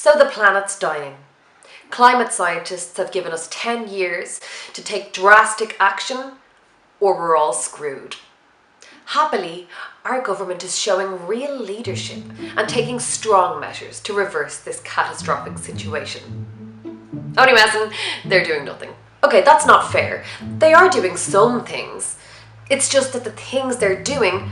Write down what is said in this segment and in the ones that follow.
So the planet's dying. Climate scientists have given us 10 years to take drastic action, or we're all screwed. Happily, our government is showing real leadership and taking strong measures to reverse this catastrophic situation. Only messing, they're doing nothing. Okay, that's not fair. They are doing some things. It's just that the things they're doing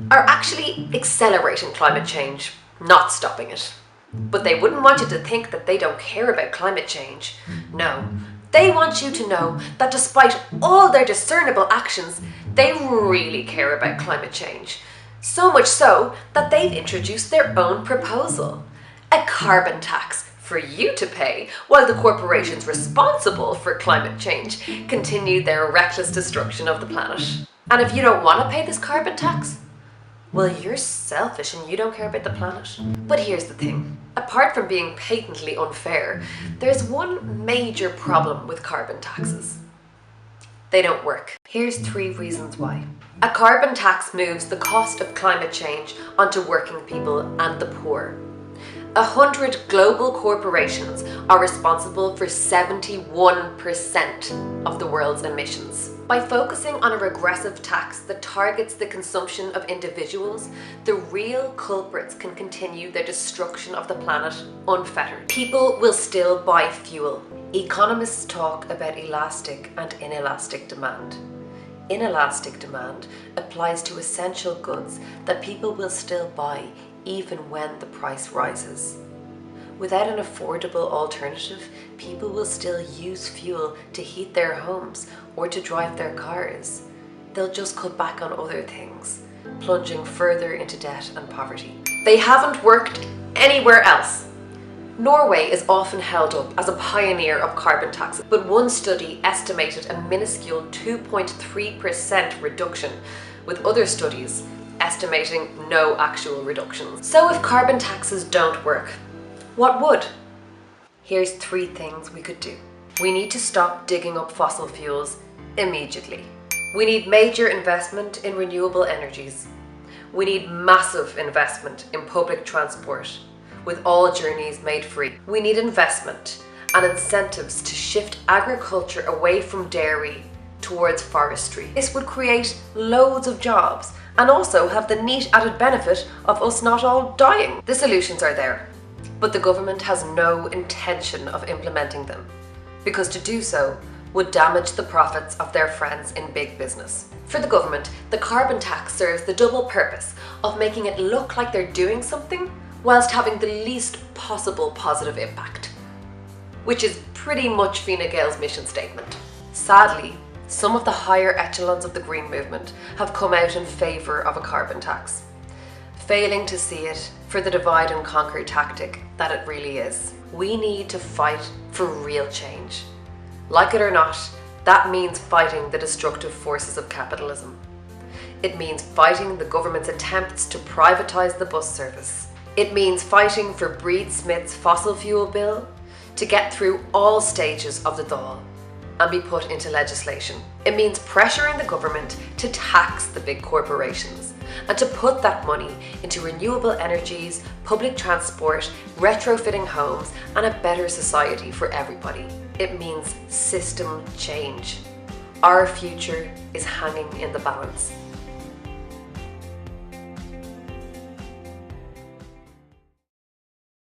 are actually accelerating climate change, not stopping it. But they wouldn't want you to think that they don't care about climate change. No, they want you to know that despite all their discernible actions, they really care about climate change. So much so that they've introduced their own proposal. A carbon tax for you to pay while the corporations responsible for climate change continue their reckless destruction of the planet. And if you don't want to pay this carbon tax, well, you're selfish and you don't care about the planet. But here's the thing. Apart from being patently unfair, there's one major problem with carbon taxes. They don't work. Here's 3 reasons why. A carbon tax moves the cost of climate change onto working people and the poor. 100 global corporations are responsible for 71% of the world's emissions. By focusing on a regressive tax that targets the consumption of individuals, the real culprits can continue their destruction of the planet unfettered. People will still buy fuel. Economists talk about elastic and inelastic demand. Inelastic demand applies to essential goods that people will still buy even when the price rises. Without an affordable alternative, people will still use fuel to heat their homes or to drive their cars. They'll just cut back on other things, plunging further into debt and poverty. They haven't worked anywhere else. Norway is often held up as a pioneer of carbon taxes, but one study estimated a minuscule 2.3% reduction, with other studies estimating no actual reductions. So if carbon taxes don't work, what would? Here's 3 things we could do. We need to stop digging up fossil fuels immediately. We need major investment in renewable energies. We need massive investment in public transport, with all journeys made free. We need investment and incentives to shift agriculture away from dairy towards forestry. This would create loads of jobs and also have the neat added benefit of us not all dying. The solutions are there, but the government has no intention of implementing them, because to do so would damage the profits of their friends in big business. For the government, the carbon tax serves the double purpose of making it look like they're doing something whilst having the least possible positive impact, which is pretty much Fine Gael's mission statement. Sadly, some of the higher echelons of the Green movement have come out in favour of a carbon tax, failing to see it for the divide and conquer tactic that it really is. We need to fight for real change. Like it or not, that means fighting the destructive forces of capitalism. It means fighting the government's attempts to privatise the bus service. It means fighting for Breed Smith's fossil fuel bill to get through all stages of the Dáil and be put into legislation. It means pressuring the government to tax the big corporations and to put that money into renewable energies, public transport, retrofitting homes, and a better society for everybody. It means system change. Our future is hanging in the balance.